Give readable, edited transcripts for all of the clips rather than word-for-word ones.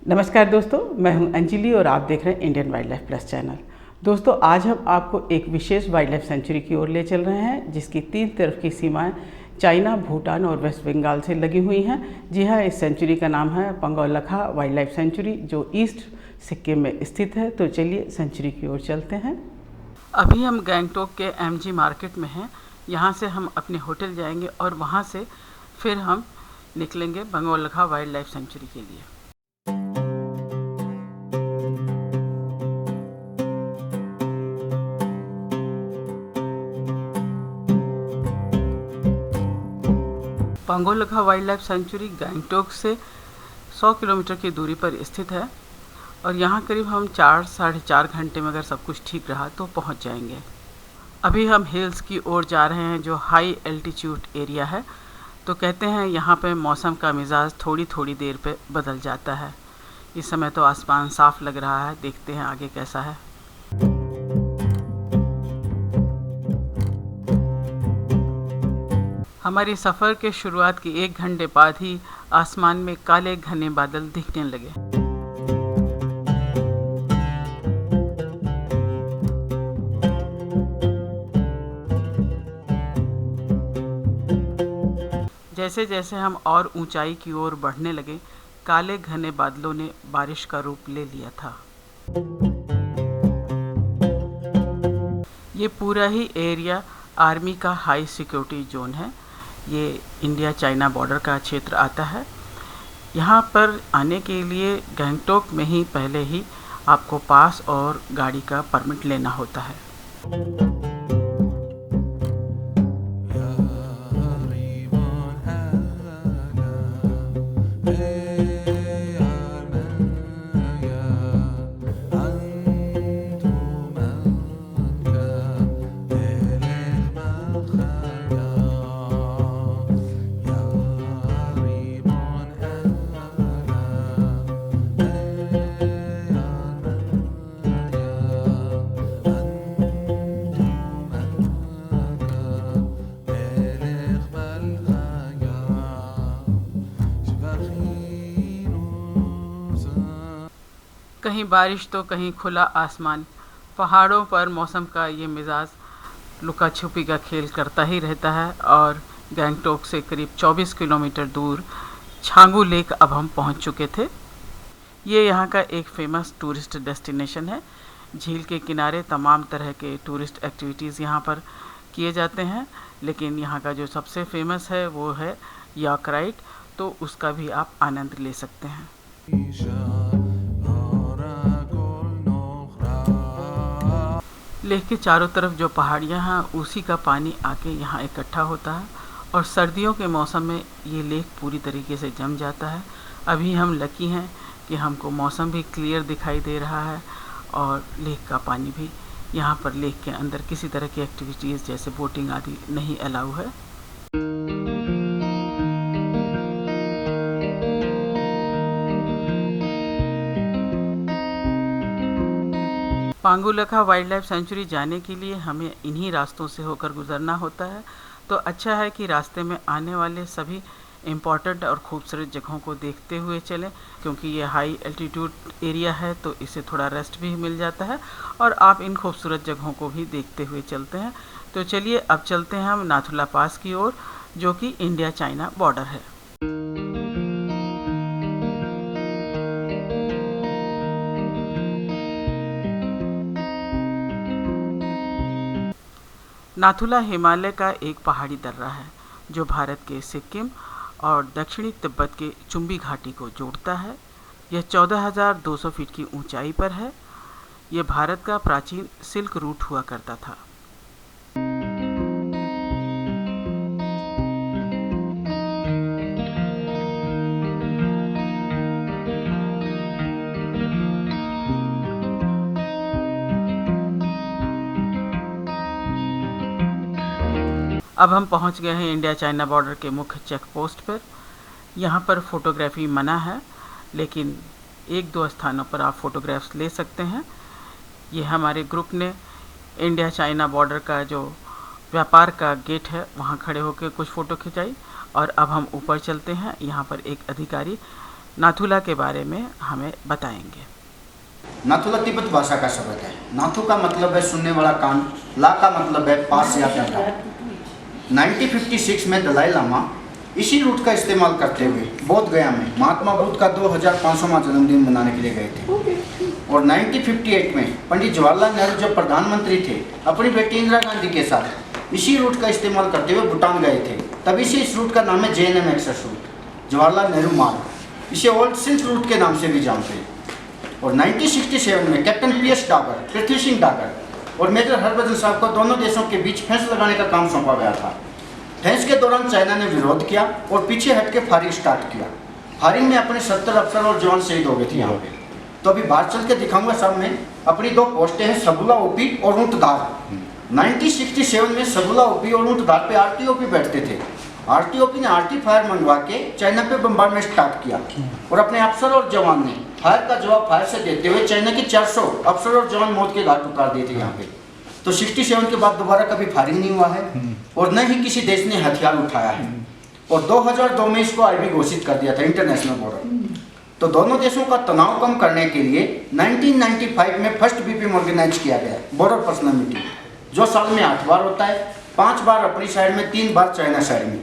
नमस्कार दोस्तों, मैं हूं अंजलि और आप देख रहे हैं Indian wild life plus channel. दोस्तों, आज हम आपको एक विशेष वाइल्ड लाइफ सेंचुरी की ओर ले चल रहे हैं जिसकी 3 तरफ की सीमाएं चाइना, भूटान और वेस्ट बंगाल से लगी हुई हैं। जी हाँ, इस सेंचुरी का नाम है पंगोलखा वाइल्ड लाइफ सेंचुरी, जो ईस्ट सिक्किम में स्थित है। तो चलिए सेंचुरी की ओर चलते हैं। अभी हम गैंगटोक के एमजी मार्केट में हैं। यहाँ से हम अपने होटल जाएंगे और वहाँ से फिर हम निकलेंगे पंगोलखा वाइल्ड लाइफ सेंचुरी के लिए। Pangolakha wild life sanctuary Gangtok से 100 किलोमीटर की दूरी पर स्थित है और यहाँ करीब हम 4 साढ़े 4 घंटे में अगर सब कुछ ठीक रहा तो पहुँच जाएंगे। अभी हम हिल्स की ओर जा रहे हैं जो हाई एल्टीट्यूड एरिया है। तो कहते हैं यहाँ पे मौसम का मिजाज थोड़ी थोड़ी देर पे बदल जाता है। इस समय तो आसमान साफ लग रहा है, देखते हैं आगे कैसा है। हमारी सफ़र के शुरुआत के 1 घंटे बाद ही आसमान में काले घने बादल दिखने लगे। जैसे जैसे हम और ऊंचाई की ओर बढ़ने लगे, काले घने बादलों ने बारिश का रूप ले लिया था। ये पूरा ही एरिया आर्मी का हाई सिक्योरिटी जोन है। ये इंडिया चाइना बॉर्डर का क्षेत्र आता है। यहाँ पर आने के लिए गैंगटोक में ही पहले ही आपको पास और गाड़ी का परमिट लेना होता है। कहीं बारिश तो कहीं खुला आसमान। पहाड़ों पर मौसम का ये मिजाज लुका छुपी का खेल करता ही रहता है। और गैंगटोक से करीब 24 किलोमीटर दूर छांगू लेक अब हम पहुंच चुके थे। ये यहाँ का एक फेमस टूरिस्ट डेस्टिनेशन है। झील के किनारे तमाम तरह के टूरिस्ट एक्टिविटीज़ यहाँ पर किए जाते हैं, लेकिन यहाँ का जो सबसे फेमस है वो है याक राइड। तो उसका भी आप आनंद ले सकते हैं। लेक के चारों तरफ जो पहाड़ियाँ हैं उसी का पानी आके यहाँ इकट्ठा होता है और सर्दियों के मौसम में ये लेक पूरी तरीके से जम जाता है। अभी हम लकी हैं कि हमको मौसम भी क्लियर दिखाई दे रहा है और लेक का पानी भी। यहाँ पर लेक के अंदर किसी तरह की एक्टिविटीज़ जैसे बोटिंग आदि नहीं अलाउ है। पंगोलखा वाइल्ड लाइफ सेंचुरी जाने के लिए हमें इन्हीं रास्तों से होकर गुजरना होता है। तो अच्छा है कि रास्ते में आने वाले सभी इम्पॉर्टेंट और खूबसूरत जगहों को देखते हुए चलें, क्योंकि ये हाई एल्टीट्यूड एरिया है तो इससे थोड़ा रेस्ट भी मिल जाता है और आप इन खूबसूरत जगहों को भी देखते हुए चलते हैं। तो चलिए अब चलते हैं हम नाथुला पास की ओर, जो कि इंडिया चाइना बॉर्डर है। नाथुला हिमालय का एक पहाड़ी दर्रा है जो भारत के सिक्किम और दक्षिणी तिब्बत के चुम्बी घाटी को जोड़ता है। यह 14,200 फीट की ऊंचाई पर है। यह भारत का प्राचीन सिल्क रूट हुआ करता था। अब हम पहुंच गए हैं इंडिया चाइना बॉर्डर के मुख्य चेक पोस्ट पर। यहाँ पर फ़ोटोग्राफी मना है, लेकिन 1-2 स्थानों पर आप फ़ोटोग्राफ्स ले सकते हैं। ये हमारे ग्रुप ने इंडिया चाइना बॉर्डर का जो व्यापार का गेट है वहाँ खड़े होकर कुछ फ़ोटो खिंचाई। और अब हम ऊपर चलते हैं। यहाँ पर एक अधिकारी नाथुला के बारे में हमें बताएंगे। नाथुला तिब्बत भाषा का शब्द है। नाथु का मतलब है सुनने वाला कान, ला का मतलब है पास या प्यारा। 1956 में दलाई लामा इसी रूट का इस्तेमाल करते हुए बोध गया में महात्मा बुद्ध का 2500वां जन्मदिन मनाने के लिए गए थे। और 1958 में पंडित जवाहरलाल नेहरू जब प्रधानमंत्री थे, अपनी बेटी इंदिरा गांधी के साथ इसी रूट का इस्तेमाल करते हुए भूटान गए थे। तभी से इस रूट का नाम है JNM access route, Jawaharlal Nehru Marg. इसे ओल्ड सिल्क रूट के नाम से भी जानते हैं। और 1967 में कैप्टन PS डागर, पृथ्वी सिंह डागर और मेजर हरभजन साहब को दोनों देशों के बीच फेंस लगाने का काम सौंपा गया था। फेंस के दौरान चाइना ने विरोध किया और पीछे हटके फायरिंग स्टार्ट किया। फायरिंग में अपने 70 अफसर और जवान शहीद हो गए थे यहाँ पे। तो अभी बाहर चल के दिखाऊंगा सामने। अपनी 2 पोस्टें हैं, सबुला ओपी और ऊंटधार। 1967 में सबुला ओपी और ऊंटधार पे RTOP बैठते थे। RTOP ने RT फायर मंगवा के चाइना पे बम्बार्डमेंट स्टार्ट किया और अपने अफसर और जवान ने फायर का जवाब फायर से देते हुए चाइना के 400 अफसर और जवान मौत के घाट उतार दिए थे यहाँ पे। तो 67 के बाद दोबारा कभी फायरिंग नहीं हुआ है और न ही किसी देश ने हथियार उठाया है। और 2002 में इसको IB घोषित कर दिया था, इंटरनेशनल बॉर्डर। तो दोनों देशों का तनाव कम करने के लिए 1995 में फर्स्ट BP ऑर्गेनाइज किया गया बॉर्डर पर्सनल मीटिंग, जो साल में 8 बार होता है, 5 बार अपनी साइड में, 3 बार चाइना साइड में।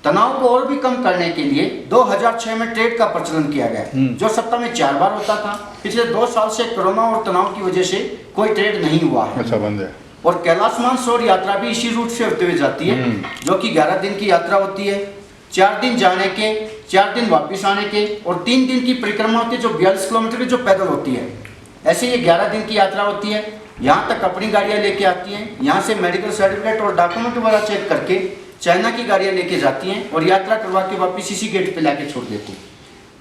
तनाव को और भी कम करने के लिए 2006 में ट्रेड का प्रचलन किया गया, जो सप्ताह में 4 बार होता था। पिछले 2 साल से कोरोना और तनाव की वजह से कोई ट्रेड नहीं हुआ है। अच्छा, बंद है। और कैलाश मानसरोवर यात्रा भी इसी रूट से होते हुए जाती है, जो कि 11 दिन की यात्रा होती है। 4 दिन जाने के, 4 दिन वापिस आने के और 3 दिन की परिक्रमा होती है, जो 42 किलोमीटर की जो पैदल होती है। ऐसे ये 11 दिन की यात्रा होती है। यहाँ तक अपनी गाड़ियाँ लेके आती हैं, यहाँ से मेडिकल सर्टिफिकेट और डॉक्यूमेंट वगैरह चेक करके चाइना की गाड़ियाँ लेके जाती हैं और यात्रा करवा के वापस इसी गेट पे लाके छोड़ देती।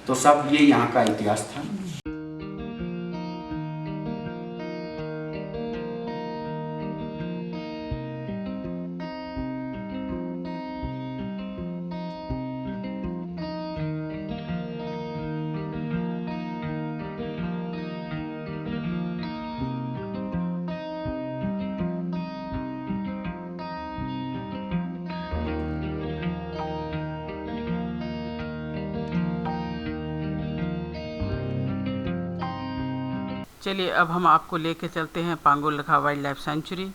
तो सब ये यहाँ का इतिहास था। चलिए अब हम आपको लेके चलते हैं पांगोंग लखा वाइल्ड लाइफ सेंचुरी,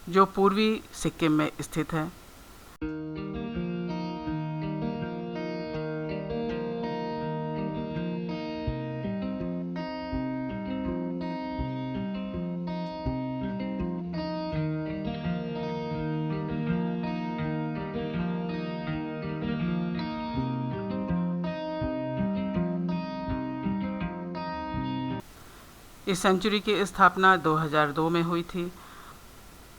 जो पूर्वी सिक्किम में स्थित है। इस सेंचुरी की स्थापना 2002 में हुई थी।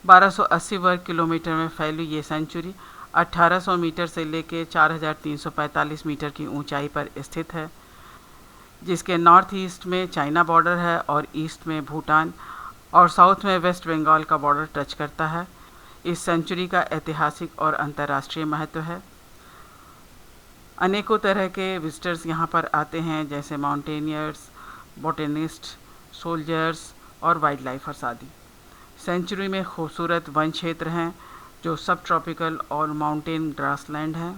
1280 वर्ग किलोमीटर में फैली ये सेंचुरी 1800 मीटर से लेकर 4345 मीटर की ऊंचाई पर स्थित है, जिसके नॉर्थ ईस्ट में चाइना बॉर्डर है और ईस्ट में भूटान और साउथ में वेस्ट बंगाल का बॉर्डर टच करता है। इस सेंचुरी का ऐतिहासिक और अंतर्राष्ट्रीय महत्व है। अनेकों तरह के विजिटर्स यहाँ पर आते हैं, जैसे माउंटेनियर्स, बोटेनिस्ट, सोल्जर्स और वाइल्ड लाइफर्स आदि। सेंचुरी में खूबसूरत वन क्षेत्र हैं जो सब ट्रॉपिकल और माउंटेन ग्रासलैंड हैं।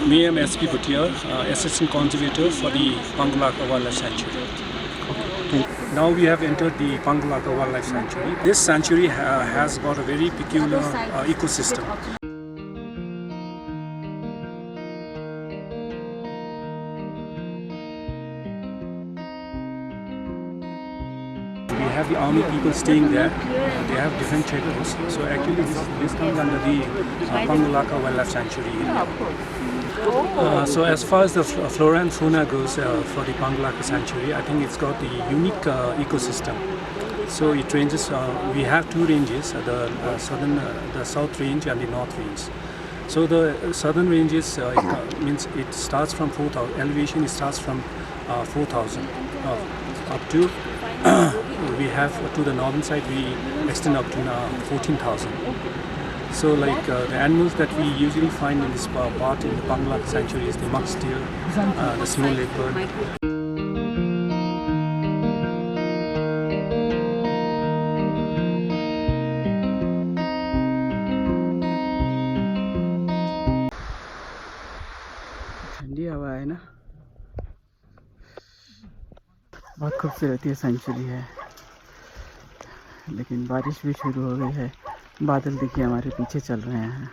Me, I'm SP Bhutia, Assistant Conservator for the Paanggong Laka Wildlife Sanctuary. Now we have entered the Paanggong Laka Wildlife Sanctuary. This sanctuary has got a very peculiar ecosystem. We have the army people staying there. They have different checkpoints. So actually this comes under the Paanggong Laka Wildlife Sanctuary. So as far as the flora and fauna goes for the Paanggong Laka Sanctuary, I think it's got the unique ecosystem. So it ranges, we have 2 ranges, the south range and the north range. So the southern ranges means it starts from 4,000 elevation. It starts from 4,000 up to we have to the northern side. We extend up to 14,000. So like the animals that we usually find in this part in the Pangolaka sanctuary is the musk deer, the snow leopard. ठंडी हवा है ना, बहुत खूबसूरत ये century है। लेकिन बारिश भी शुरू हो गई है, बादल देखिए हमारे पीछे चल रहे हैं।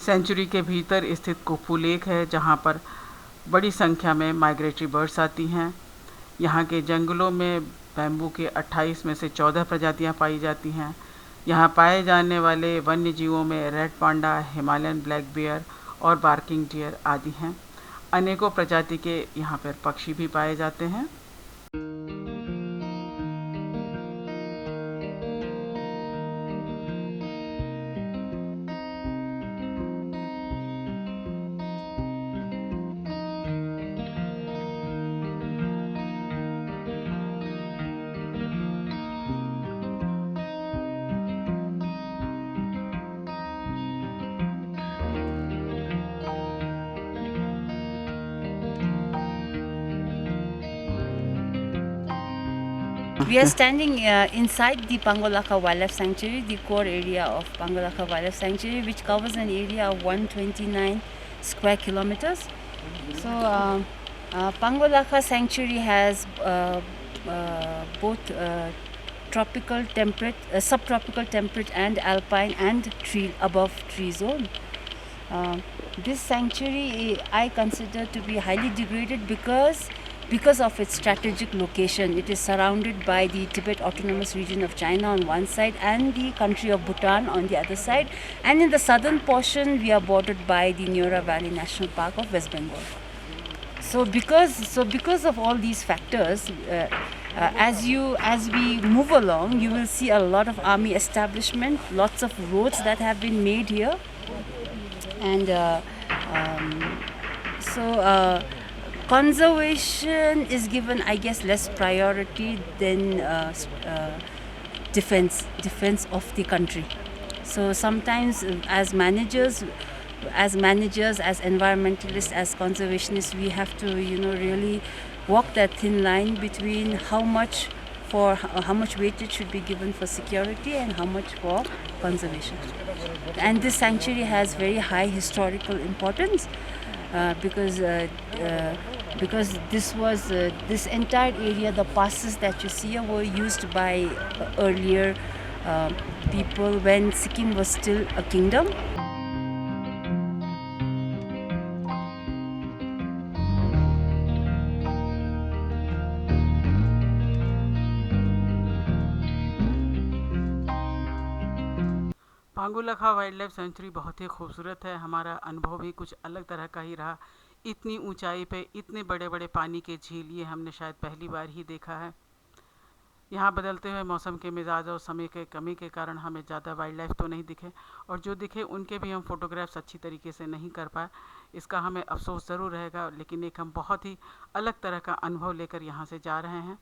सेंचुरी के भीतर स्थित कोफू लेक है, जहाँ पर बड़ी संख्या में माइग्रेटरी बर्ड्स आती हैं। यहाँ के जंगलों में बैम्बू के 28 में से 14 प्रजातियाँ पाई जाती हैं। यहाँ पाए जाने वाले वन्य जीवों में red panda, Himalayan black bear और बार्किंग डियर आदि हैं। अनेकों प्रजाति के यहाँ पर पक्षी भी पाए जाते हैं। We are standing inside the Pangolaka Wildlife Sanctuary, the core area of Pangolaka Wildlife Sanctuary, which covers an area of 129 square kilometers. So Pangolaka Sanctuary has both tropical temperate, subtropical temperate and alpine and above tree zone. This sanctuary I consider to be highly degraded because of its strategic location. It is surrounded by the Tibet Autonomous Region of China on one side and the country of Bhutan on the other side, and in the southern portion we are bordered by the Neora Valley National Park of West Bengal. So because of all these factors, as we move along, you will see a lot of army establishment, lots of roads that have been made here, and conservation is given, I guess, less priority than defense of the country. So sometimes as managers, as environmentalists, as conservationists, we have to, really walk that thin line between how much weightage should be given for security and how much for conservation. And this sanctuary has very high historical importance because this entire area, the passes that you see here, were used by earlier people when Sikkim was still a kingdom. Pangolakha wildlife sanctuary बहुत ही खूबसूरत है। हमारा अनुभव भी कुछ अलग तरह का ही रहा। इतनी ऊंचाई पे इतने बड़े बड़े पानी के झील ये हमने शायद पहली बार ही देखा है। यहाँ बदलते हुए मौसम के मिजाज और समय के कमी के कारण हमें ज़्यादा वाइल्ड लाइफ तो नहीं दिखे, और जो दिखे उनके भी हम फ़ोटोग्राफ्स अच्छी तरीके से नहीं कर पाए। इसका हमें अफसोस ज़रूर रहेगा, लेकिन एक हम बहुत ही अलग तरह का अनुभव लेकर यहाँ से जा रहे हैं।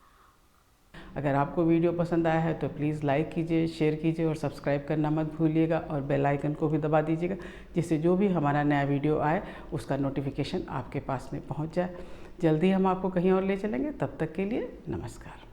अगर आपको वीडियो पसंद आया है तो प्लीज़ लाइक कीजिए, शेयर कीजिए और सब्सक्राइब करना मत भूलिएगा, और बेल आइकन को भी दबा दीजिएगा, जिससे जो भी हमारा नया वीडियो आए उसका नोटिफिकेशन आपके पास में पहुंच जाए। जल्दी हम आपको कहीं और ले चलेंगे। तब तक के लिए नमस्कार।